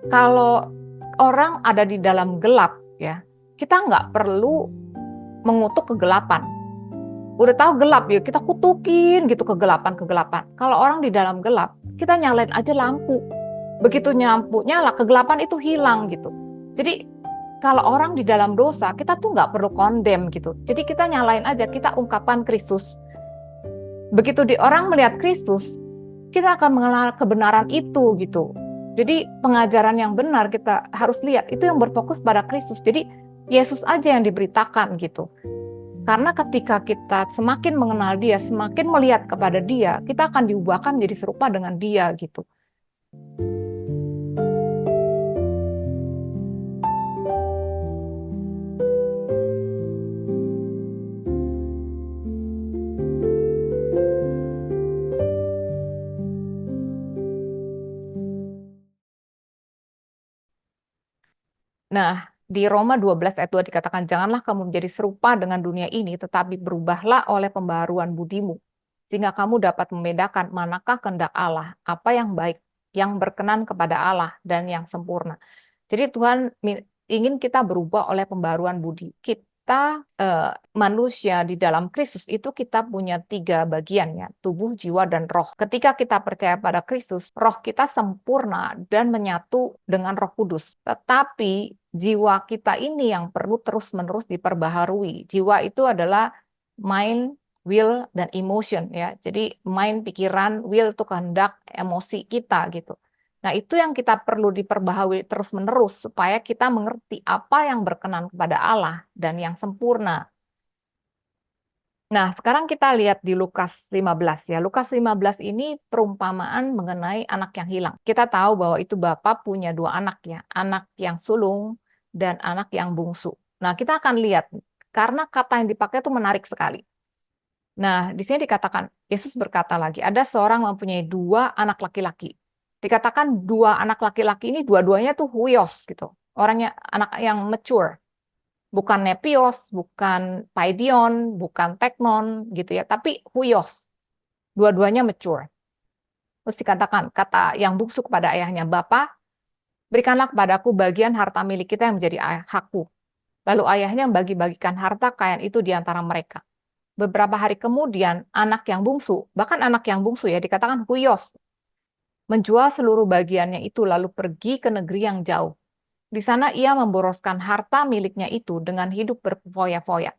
Kalau orang ada di dalam gelap ya, kita nggak perlu mengutuk kegelapan. Udah tahu gelap ya, kita kutukin gitu kegelapan-kegelapan. Kalau orang di dalam gelap, kita nyalain aja lampu. Begitu lampu nyala, kegelapan itu hilang gitu. Jadi kalau orang di dalam dosa, kita tuh nggak perlu condemn gitu. Jadi kita nyalain aja, kita ungkapkan Kristus. Begitu orang melihat Kristus, kita akan mengenal kebenaran itu gitu. Jadi pengajaran yang benar kita harus lihat itu yang berfokus pada Kristus. Jadi Yesus aja yang diberitakan gitu. Karena ketika kita semakin mengenal Dia, semakin melihat kepada Dia, kita akan diubahkan menjadi serupa dengan Dia gitu. Nah, di Roma 12 ayat 2 dikatakan, janganlah kamu menjadi serupa dengan dunia ini, tetapi berubahlah oleh pembaharuan budimu, sehingga kamu dapat membedakan manakah kehendak Allah, apa yang baik, yang berkenan kepada Allah, dan yang sempurna. Jadi Tuhan ingin kita berubah oleh pembaharuan budi. Kita manusia di dalam Kristus itu kita punya 3 bagian ya, tubuh, jiwa, dan roh. Ketika kita percaya pada Kristus, roh kita sempurna dan menyatu dengan Roh Kudus. Tetapi jiwa kita ini yang perlu terus-menerus diperbaharui. Jiwa itu adalah mind, will, dan emotion ya. Jadi mind, pikiran, will itu kehendak, emosi kita gitu. Nah, itu yang kita perlu diperbaharui terus-menerus supaya kita mengerti apa yang berkenan kepada Allah dan yang sempurna. Nah, sekarang kita lihat di Lukas 15 ya. Lukas 15 ini perumpamaan mengenai anak yang hilang. Kita tahu bahwa itu bapak punya 2 anak ya, anak yang sulung dan anak yang bungsu. Nah, kita akan lihat karena kata yang dipakai itu menarik sekali. Nah, di sini dikatakan, Yesus berkata lagi, ada seorang mempunyai 2 anak laki-laki. Dikatakan 2 anak laki-laki ini dua-duanya tuh huios gitu. Orangnya anak yang mature. Bukan nepios, bukan paidion, bukan teknon gitu ya, tapi huios. Dua-duanya mature. Terus dikatakan, kata yang bungsu kepada ayahnya, Bapak, berikanlah kepadaku bagian harta milik kita yang menjadi hakku. Lalu ayahnya membagi-bagikan harta kekayaan itu di antara mereka. Beberapa hari kemudian, anak yang bungsu, bahkan anak yang bungsu ya, dikatakan huios, menjual seluruh bagiannya itu lalu pergi ke negeri yang jauh. Di sana ia memboroskan harta miliknya itu dengan hidup berfoya-foya.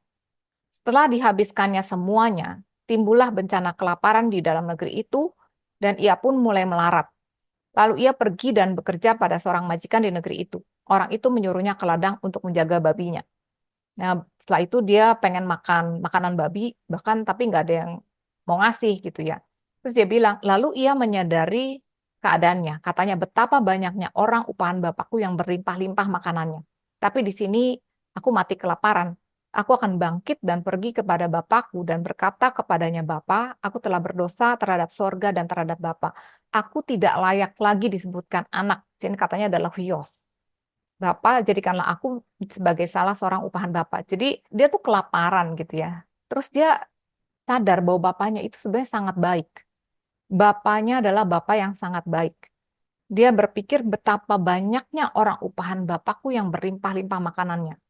Setelah dihabiskannya semuanya, timbullah bencana kelaparan di dalam negeri itu, dan ia pun mulai melarat. Lalu ia pergi dan bekerja pada seorang majikan di negeri itu. Orang itu menyuruhnya ke ladang untuk menjaga babinya. Nah, setelah itu dia pengen makan makanan babi, bahkan tapi nggak ada yang mau ngasih gitu ya. Terus dia bilang, lalu ia menyadari keadaannya. Katanya, betapa banyaknya orang upahan Bapakku yang berlimpah-limpah makanannya. Tapi di sini aku mati kelaparan. Aku akan bangkit dan pergi kepada Bapakku dan berkata kepadanya, Bapa, aku telah berdosa terhadap sorga dan terhadap Bapa. Aku tidak layak lagi disebutkan anak. Sini katanya adalah Hios. Bapak, jadikanlah aku sebagai salah seorang upahan Bapak. Jadi dia tuh kelaparan gitu ya. Terus dia sadar bahwa bapaknya itu sebenarnya sangat baik. Bapaknya adalah bapak yang sangat baik. Dia berpikir betapa banyaknya orang upahan bapakku yang berlimpah-limpah makanannya.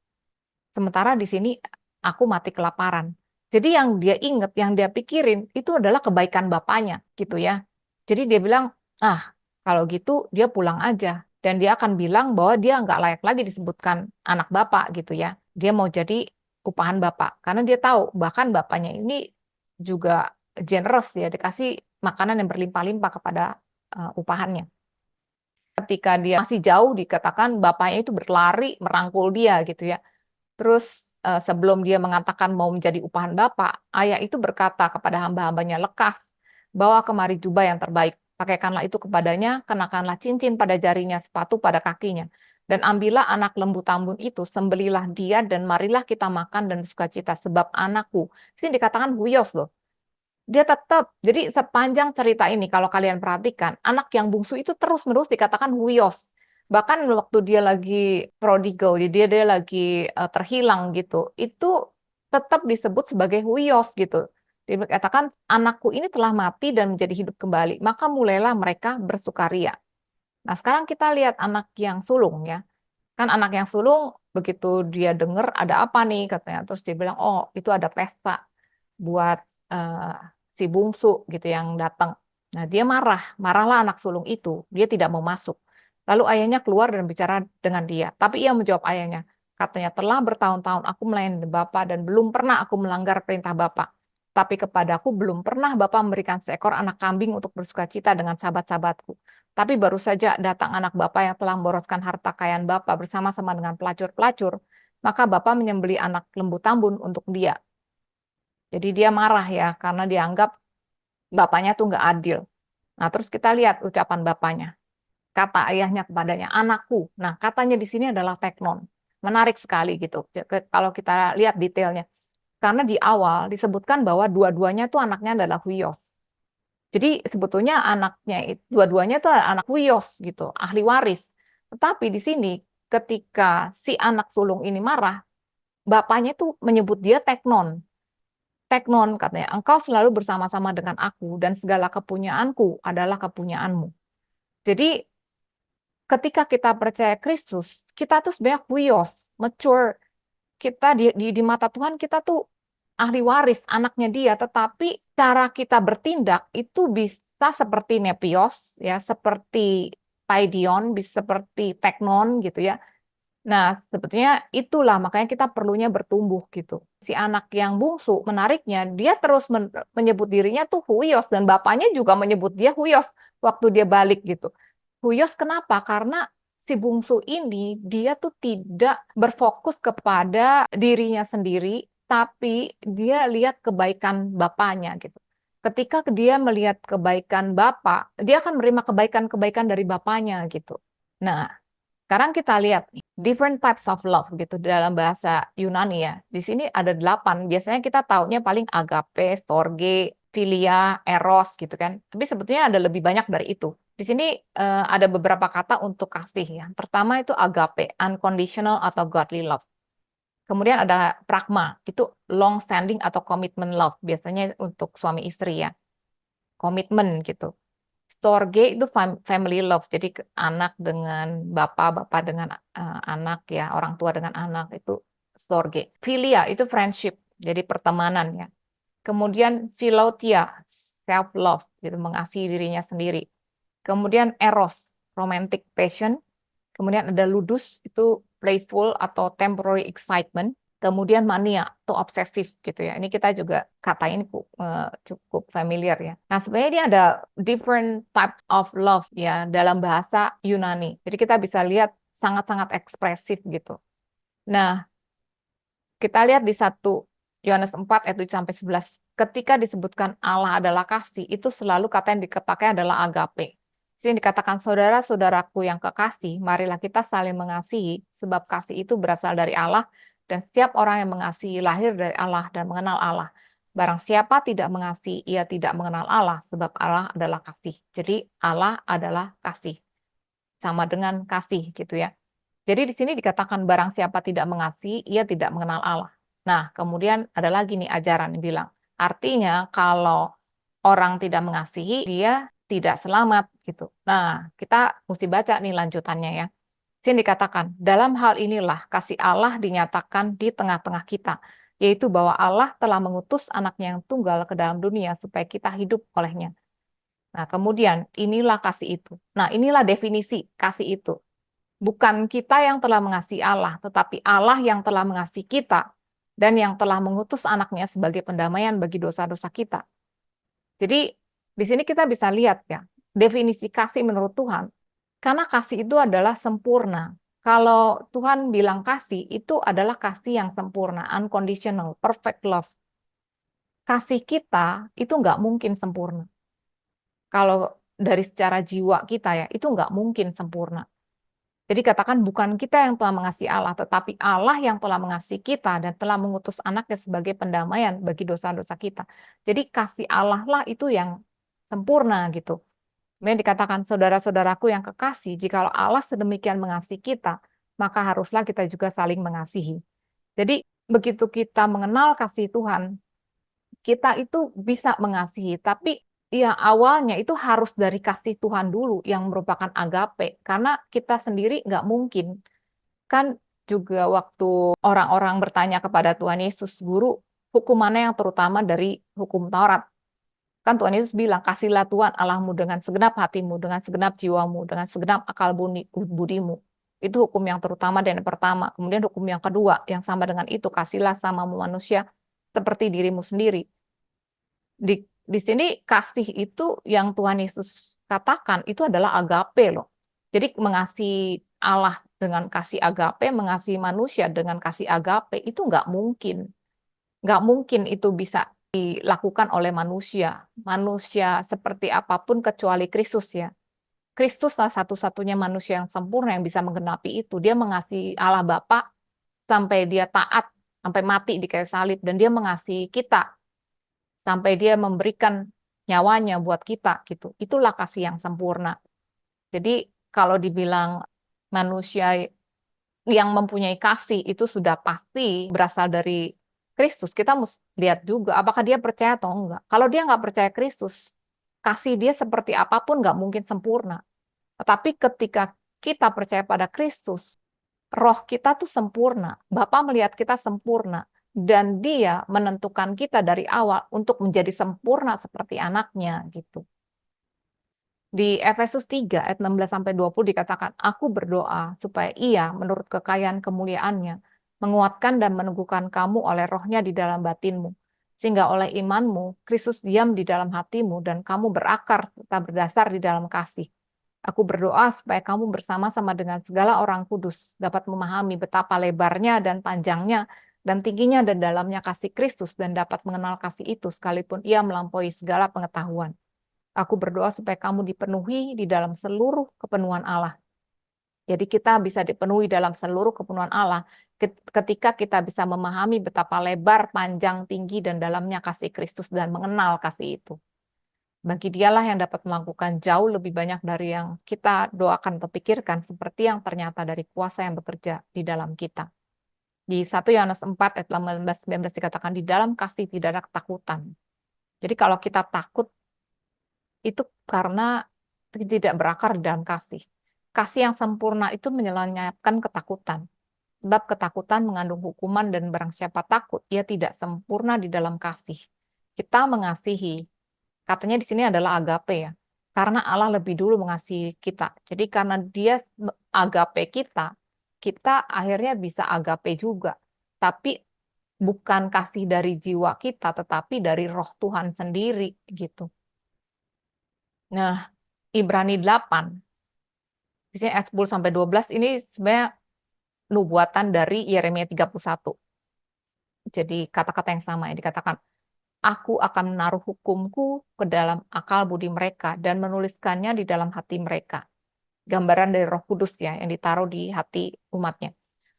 Sementara di sini aku mati kelaparan. Jadi yang dia ingat, yang dia pikirin itu adalah kebaikan bapaknya gitu ya. Jadi dia bilang, ah kalau gitu dia pulang aja. Dan dia akan bilang bahwa dia nggak layak lagi disebutkan anak bapak gitu ya. Dia mau jadi upahan bapak. Karena dia tahu bahkan bapaknya ini juga generous ya. Dikasih makanan yang berlimpah-limpah kepada upahannya. Ketika dia masih jauh dikatakan bapaknya itu berlari merangkul dia gitu ya. Terus sebelum dia mengatakan mau menjadi upahan Bapak, ayah itu berkata kepada hamba-hambanya, lekas, bawa kemari jubah yang terbaik. Pakaikanlah itu kepadanya, kenakanlah cincin pada jarinya, sepatu pada kakinya. Dan ambillah anak lembu tambun itu, sembelilah dia, dan marilah kita makan dan bersukacita, sebab anakku. Di sini dikatakan huyos loh. Dia tetap, jadi sepanjang cerita ini, kalau kalian perhatikan, anak yang bungsu itu terus-menerus dikatakan huyos. Bahkan waktu dia lagi prodigal, jadi dia lagi terhilang gitu, itu tetap disebut sebagai huyos gitu. Dikatakan, anakku ini telah mati dan menjadi hidup kembali, maka mulailah mereka bersukaria. Nah, sekarang kita lihat anak yang sulung ya. Kan anak yang sulung begitu dia dengar ada apa nih katanya, terus dia bilang, oh itu ada pesta buat eh, si bungsu gitu yang datang. Nah, dia marahlah anak sulung itu, dia tidak mau masuk. Lalu ayahnya keluar dan bicara dengan dia, tapi ia menjawab ayahnya, katanya telah bertahun-tahun aku melayani Bapak dan belum pernah aku melanggar perintah Bapak. Tapi kepadaku belum pernah Bapak memberikan seekor anak kambing untuk bersukacita dengan sahabat-sahabatku. Tapi baru saja datang anak Bapak yang telah memboroskan harta kekayaan Bapak bersama-sama dengan pelacur-pelacur, maka Bapak menyembelih anak lembu tambun untuk dia. Jadi dia marah ya, karena dianggap bapaknya tuh nggak adil. Nah, terus kita lihat ucapan bapaknya. Kata ayahnya kepadanya, anakku. Nah, katanya di sini adalah teknon. Menarik sekali gitu. Kalau kita lihat detailnya. Karena di awal disebutkan bahwa dua-duanya tuh anaknya adalah Huyos. Jadi sebetulnya anaknya itu dua-duanya itu anak Huyos gitu, ahli waris. Tetapi di sini ketika si anak sulung ini marah, bapaknya itu menyebut dia teknon. Teknon katanya, engkau selalu bersama-sama dengan aku dan segala kepunyaanku adalah kepunyaanmu. Jadi ketika kita percaya Kristus, kita tuh sebenarnya Huyos, mature. Kita di mata Tuhan kita tuh ahli waris, anaknya dia, tetapi cara kita bertindak itu bisa seperti Nepios, ya, seperti Paidion, bisa seperti Teknon gitu ya. Nah, sebetulnya itulah makanya kita perlunya bertumbuh gitu. Si anak yang bungsu, menariknya, dia terus menyebut dirinya tuh Huyos dan bapaknya juga menyebut dia Huyos waktu dia balik gitu. Huyos kenapa? Karena si bungsu ini dia tuh tidak berfokus kepada dirinya sendiri, tapi dia lihat kebaikan bapaknya gitu. Ketika dia melihat kebaikan bapak, dia akan menerima kebaikan-kebaikan dari bapaknya gitu. Nah, sekarang kita lihat nih, different types of love gitu dalam bahasa Yunani ya. Di sini ada 8. Biasanya kita taunya paling agape, storge, philia, eros gitu kan. Tapi sebetulnya ada lebih banyak dari itu. Di sini ada beberapa kata untuk kasih ya. Pertama itu agape, unconditional atau godly love. Kemudian ada pragma, itu long standing atau commitment love. Biasanya untuk suami istri ya. Komitmen gitu. Storge itu family love, jadi anak dengan bapak, bapak dengan anak ya, orang tua dengan anak itu storge. Philia itu friendship, jadi pertemanan ya. Kemudian philautia, self love, jadi mengasihi dirinya sendiri. Kemudian eros, romantic passion. Kemudian ada ludus, itu playful atau temporary excitement. Kemudian mania atau obsesif gitu ya. Ini kita juga kata ini cukup familiar ya. Nah, sebenarnya ini ada different types of love ya dalam bahasa Yunani. Jadi kita bisa lihat sangat-sangat ekspresif gitu. Nah, kita lihat di 1 Yohanes 4 ayat 7 sampai 11. Ketika disebutkan Allah adalah kasih, itu selalu kata yang dipakai adalah agape. Di sini dikatakan saudara-saudaraku yang kekasih, marilah kita saling mengasihi, sebab kasih itu berasal dari Allah, dan setiap orang yang mengasihi lahir dari Allah dan mengenal Allah. Barang siapa tidak mengasihi, ia tidak mengenal Allah, sebab Allah adalah kasih. Jadi Allah adalah kasih, sama dengan kasih gitu ya. Jadi di sini dikatakan barang siapa tidak mengasihi, ia tidak mengenal Allah. Nah, kemudian ada lagi nih ajaran yang bilang, artinya kalau orang tidak mengasihi, dia tidak selamat gitu. Nah, kita mesti baca nih lanjutannya ya. Di sini dikatakan, dalam hal inilah kasih Allah dinyatakan di tengah-tengah kita, yaitu bahwa Allah telah mengutus anaknya yang tunggal ke dalam dunia supaya kita hidup olehnya. Nah, kemudian inilah kasih itu. Nah, inilah definisi kasih itu. Bukan kita yang telah mengasihi Allah, tetapi Allah yang telah mengasihi kita dan yang telah mengutus anaknya sebagai pendamaian bagi dosa-dosa kita. Jadi di sini kita bisa lihat ya, definisi kasih menurut Tuhan. Karena kasih itu adalah sempurna. Kalau Tuhan bilang kasih, itu adalah kasih yang sempurna, unconditional, perfect love. Kasih kita itu nggak mungkin sempurna. Kalau dari secara jiwa kita ya, itu nggak mungkin sempurna. Jadi katakan bukan kita yang telah mengasihi Allah, tetapi Allah yang telah mengasihi kita dan telah mengutus anaknya sebagai pendamaian bagi dosa-dosa kita. Jadi kasih Allah lah itu yang sempurna gitu. Kemudian dikatakan saudara-saudaraku yang kekasih, jikalau Allah sedemikian mengasihi kita, maka haruslah kita juga saling mengasihi. Jadi begitu kita mengenal kasih Tuhan, kita itu bisa mengasihi, tapi ya awalnya itu harus dari kasih Tuhan dulu yang merupakan agape, karena kita sendiri nggak mungkin. Kan juga waktu orang-orang bertanya kepada Tuhan Yesus, "Guru, hukum mana yang terutama dari hukum Taurat?" Kan Tuhan Yesus bilang, "Kasihlah Tuhan Allahmu dengan segenap hatimu, dengan segenap jiwamu, dengan segenap akal budimu." Itu hukum yang terutama dan yang pertama. Kemudian hukum yang kedua, yang sama dengan itu, kasihlah samamu manusia seperti dirimu sendiri. Di sini kasih itu yang Tuhan Yesus katakan itu adalah agape loh. Jadi mengasihi Allah dengan kasih agape, mengasihi manusia dengan kasih agape itu nggak mungkin. Nggak mungkin itu bisa dilakukan oleh manusia. Manusia seperti apapun kecuali Kristus ya. Kristuslah satu-satunya manusia yang sempurna yang bisa menggenapi itu. Dia mengasihi Allah Bapa sampai dia taat, sampai mati di kayu salib, dan dia mengasihi kita sampai dia memberikan nyawanya buat kita gitu. Itulah kasih yang sempurna. Jadi kalau dibilang manusia yang mempunyai kasih itu sudah pasti berasal dari Kristus, kita mesti lihat juga apakah dia percaya atau enggak. Kalau dia nggak percaya Kristus, kasih dia seperti apapun nggak mungkin sempurna. Tetapi ketika kita percaya pada Kristus, roh kita tuh sempurna. Bapa melihat kita sempurna. Dan dia menentukan kita dari awal untuk menjadi sempurna seperti anaknya gitu. Di Efesus 3 ayat 16-20 dikatakan, "Aku berdoa supaya ia menurut kekayaan kemuliaannya menguatkan dan meneguhkan kamu oleh rohnya di dalam batinmu, sehingga oleh imanmu Kristus diam di dalam hatimu dan kamu berakar serta berdasar di dalam kasih. Aku berdoa supaya kamu bersama-sama dengan segala orang kudus dapat memahami betapa lebarnya dan panjangnya dan tingginya dan dalamnya kasih Kristus dan dapat mengenal kasih itu sekalipun ia melampaui segala pengetahuan. Aku berdoa supaya kamu dipenuhi di dalam seluruh kepenuhan Allah." Jadi kita bisa dipenuhi dalam seluruh kepenuhan Allah ketika kita bisa memahami betapa lebar, panjang, tinggi, dan dalamnya kasih Kristus dan mengenal kasih itu. Bagi dialah yang dapat melakukan jauh lebih banyak dari yang kita doakan atau pikirkan, seperti yang ternyata dari kuasa yang bekerja di dalam kita. Di 1 Yohanes 4 ayat 18-19 dikatakan, "Di dalam kasih tidak ada ketakutan." Jadi kalau kita takut, itu karena tidak berakar di dalam kasih. Kasih yang sempurna itu menyelanyapkan ketakutan. Sebab ketakutan mengandung hukuman dan barang siapa takut, ia tidak sempurna di dalam kasih. Kita mengasihi, katanya di sini adalah agape ya. Karena Allah lebih dulu mengasihi kita. Jadi karena dia agape kita, kita akhirnya bisa agape juga. Tapi bukan kasih dari jiwa kita, tetapi dari roh Tuhan sendiri gitu. Nah, Ibrani 8, di sini ayat 10-12 ini sebenarnya nubuatan dari Yeremia 31. Jadi kata-kata yang sama yang dikatakan, "Aku akan menaruh hukumku ke dalam akal budi mereka dan menuliskannya di dalam hati mereka." Gambaran dari Roh Kudus ya yang ditaruh di hati umatnya.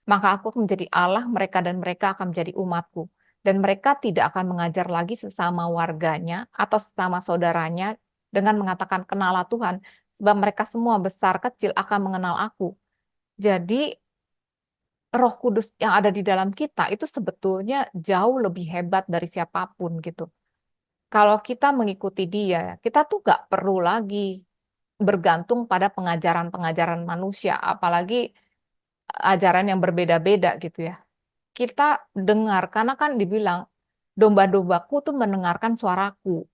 "Maka aku akan menjadi Allah mereka dan mereka akan menjadi umatku. Dan mereka tidak akan mengajar lagi sesama warganya atau sesama saudaranya dengan mengatakan, 'Kenalah Tuhan,' sebab mereka semua besar kecil akan mengenal aku." Jadi Roh Kudus yang ada di dalam kita itu sebetulnya jauh lebih hebat dari siapapun gitu. Kalau kita mengikuti dia, kita tuh nggak perlu lagi bergantung pada pengajaran-pengajaran manusia, apalagi ajaran yang berbeda-beda gitu ya. Kita dengar, karena kan dibilang, domba-dombaku tuh mendengarkan suaraku.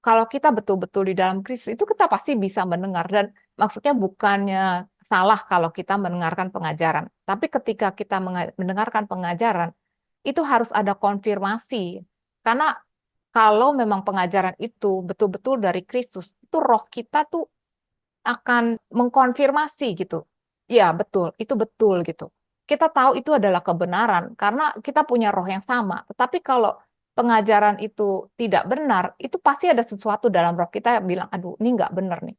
Kalau kita betul-betul di dalam Kristus, itu kita pasti bisa mendengar. Dan maksudnya bukannya salah kalau kita mendengarkan pengajaran. Tapi ketika kita mendengarkan pengajaran, itu harus ada konfirmasi. Karena kalau memang pengajaran itu betul-betul dari Kristus, itu roh kita tuh akan mengkonfirmasi gitu. Ya, betul, itu betul gitu. Kita tahu itu adalah kebenaran karena kita punya roh yang sama. Tetapi kalau pengajaran itu tidak benar, itu pasti ada sesuatu dalam roh kita yang bilang, "Aduh, ini nggak benar nih.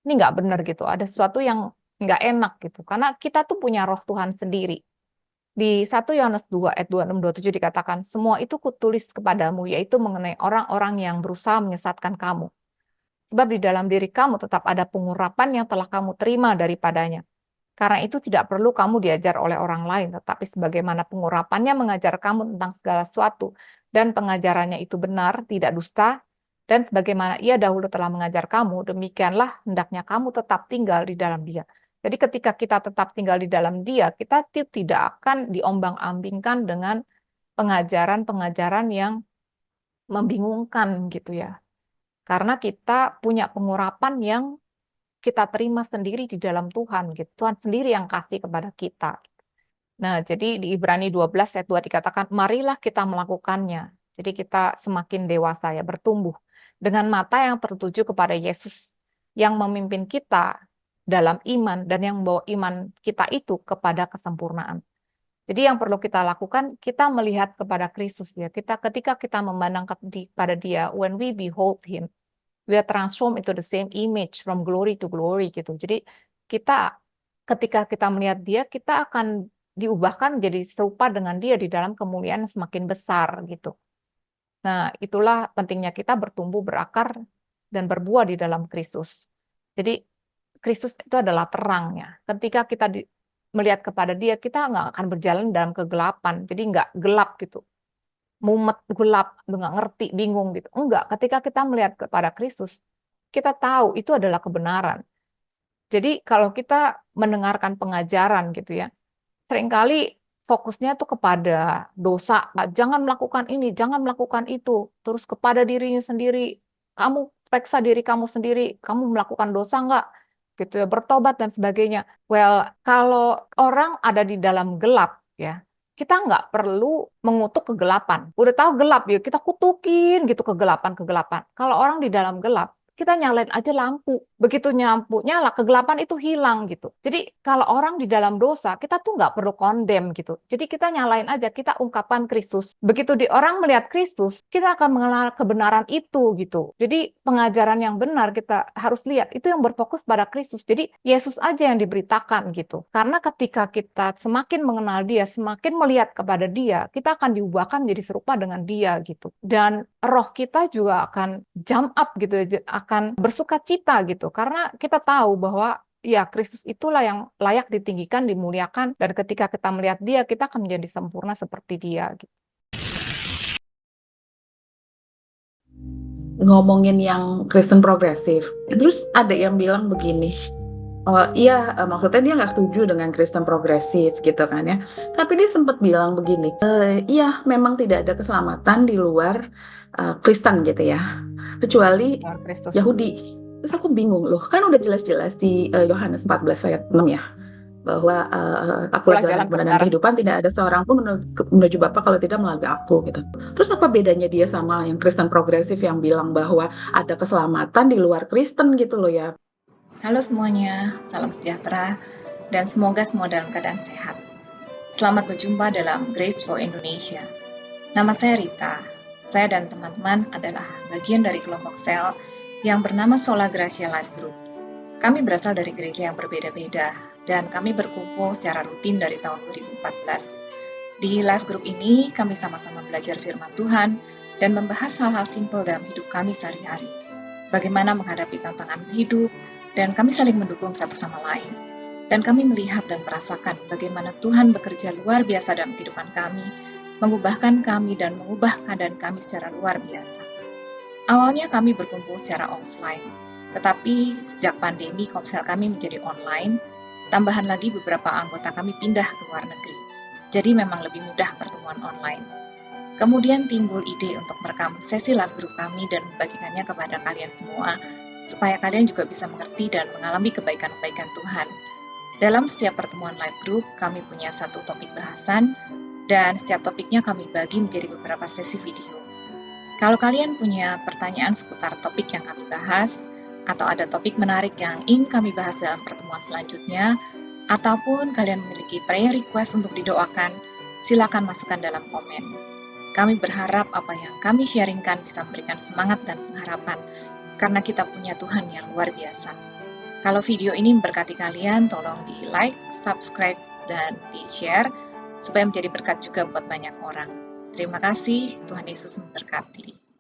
Ini nggak benar gitu. Ada sesuatu yang nggak enak gitu." Karena kita tuh punya roh Tuhan sendiri. Di 1 Yohanes 2 ayat 26-27 dikatakan, "Semua itu kutulis kepadamu, yaitu mengenai orang-orang yang berusaha menyesatkan kamu. Sebab di dalam diri kamu tetap ada pengurapan yang telah kamu terima daripadanya. Karena itu tidak perlu kamu diajar oleh orang lain, tetapi sebagaimana pengurapannya mengajar kamu tentang segala sesuatu, dan pengajarannya itu benar, tidak dusta, Dan sebagaimana Ia dahulu telah mengajar kamu, demikianlah hendaknya kamu tetap tinggal di dalam Dia. Jadi ketika kita tetap tinggal di dalam Dia, kita tidak akan diombang-ambingkan dengan pengajaran-pengajaran yang membingungkan gitu ya. Karena kita punya pengurapan yang kita terima sendiri di dalam Tuhan gitu. Tuhan sendiri yang kasih kepada kita. Nah, jadi di Ibrani 12 ayat 2 dikatakan, marilah kita melakukannya. Jadi kita semakin dewasa ya, bertumbuh. Dengan mata yang tertuju kepada Yesus, yang memimpin kita dalam iman, dan yang membawa iman kita itu kepada kesempurnaan. Jadi yang perlu kita lakukan, kita melihat kepada Kristus ya. Ketika kita memandang kepada Dia, when we behold Him, we are transformed into the same image from glory to glory gitu. Jadi ketika kita melihat Dia, kita akan diubahkan menjadi serupa dengan Dia di dalam kemuliaan yang semakin besar gitu. Nah, itulah pentingnya kita bertumbuh, berakar, dan berbuah di dalam Kristus. Jadi Kristus itu adalah terangnya. Ketika kita melihat kepada Dia, kita nggak akan berjalan dalam kegelapan. Jadi nggak gelap gitu, mumet, gelap, nggak ngerti, bingung gitu. Enggak, ketika kita melihat kepada Kristus, kita tahu itu adalah kebenaran. Jadi kalau kita mendengarkan pengajaran gitu ya, seringkali fokusnya tuh kepada dosa. Jangan melakukan ini, jangan melakukan itu. Terus kepada dirinya sendiri, kamu periksa diri kamu sendiri, kamu melakukan dosa nggak? Gitu ya, bertobat dan sebagainya. Well, kalau orang ada di dalam gelap ya, kita nggak perlu mengutuk kegelapan. Udah tahu gelap ya, kita kutukin gitu kegelapan-kegelapan. Kalau orang di dalam gelap, kita nyalain aja lampu. Begitu nyampu nyala, kegelapan itu hilang gitu. Jadi kalau orang di dalam dosa, kita tuh nggak perlu condemn gitu. Jadi kita nyalain aja, kita ungkapan Kristus. Begitu orang melihat Kristus, kita akan mengenal kebenaran itu gitu. Jadi pengajaran yang benar kita harus lihat, itu yang berfokus pada Kristus. Jadi Yesus aja yang diberitakan gitu. Karena ketika kita semakin mengenal Dia, semakin melihat kepada Dia, kita akan diubahkan menjadi serupa dengan Dia gitu. Dan roh kita juga akan jump up gitu, akan bersuka cita gitu, karena kita tahu bahwa ya Kristus itulah yang layak ditinggikan, dimuliakan, dan ketika kita melihat Dia, kita akan menjadi sempurna seperti Dia gitu. Ngomongin yang Kristen progresif, terus ada yang bilang begini, oh iya, maksudnya dia nggak setuju dengan Kristen progresif gitu kan ya. Tapi dia sempat bilang begini, iya memang tidak ada keselamatan di luar Kristen gitu ya, kecuali Lord Kristus. Yahudi. Terus aku bingung loh, kan udah jelas-jelas di Yohanes 14 ayat 6 ya, bahwa akulah jalan kebenaran dan kehidupan, tidak ada seorang pun menuju Bapa kalau tidak melalui aku gitu. Terus apa bedanya dia sama yang Kristen progresif yang bilang bahwa ada keselamatan di luar Kristen gitu loh ya. Halo semuanya, salam sejahtera, dan semoga semua dalam keadaan sehat. Selamat berjumpa dalam Grace for Indonesia. Nama saya Rita. Saya dan teman-teman adalah bagian dari kelompok sel yang bernama Sola Gracia Life Group. Kami berasal dari gereja yang berbeda-beda, dan kami berkumpul secara rutin dari tahun 2014. Di Life Group ini, kami sama-sama belajar firman Tuhan dan membahas hal-hal simpel dalam hidup kami sehari-hari. Bagaimana menghadapi tantangan hidup, dan kami saling mendukung satu sama lain. Dan kami melihat dan merasakan bagaimana Tuhan bekerja luar biasa dalam kehidupan kami, mengubahkan kami dan mengubah keadaan kami secara luar biasa. Awalnya kami berkumpul secara offline, tetapi sejak pandemi komsel kami menjadi online, tambahan lagi beberapa anggota kami pindah ke luar negeri. Jadi memang lebih mudah pertemuan online. Kemudian timbul ide untuk merekam sesi live group kami dan membagikannya kepada kalian semua, supaya kalian juga bisa mengerti dan mengalami kebaikan-kebaikan Tuhan. Dalam setiap pertemuan live group, kami punya satu topik bahasan, dan setiap topiknya kami bagi menjadi beberapa sesi video. Kalau kalian punya pertanyaan seputar topik yang kami bahas, atau ada topik menarik yang ingin kami bahas dalam pertemuan selanjutnya, ataupun kalian memiliki prayer request untuk didoakan, silakan masukkan dalam komen. Kami berharap apa yang kami sharingkan bisa memberikan semangat dan pengharapan, karena kita punya Tuhan yang luar biasa. Kalau video ini memberkati kalian, tolong di like, subscribe, dan di share, supaya menjadi berkat juga buat banyak orang. Terima kasih, Tuhan Yesus memberkati.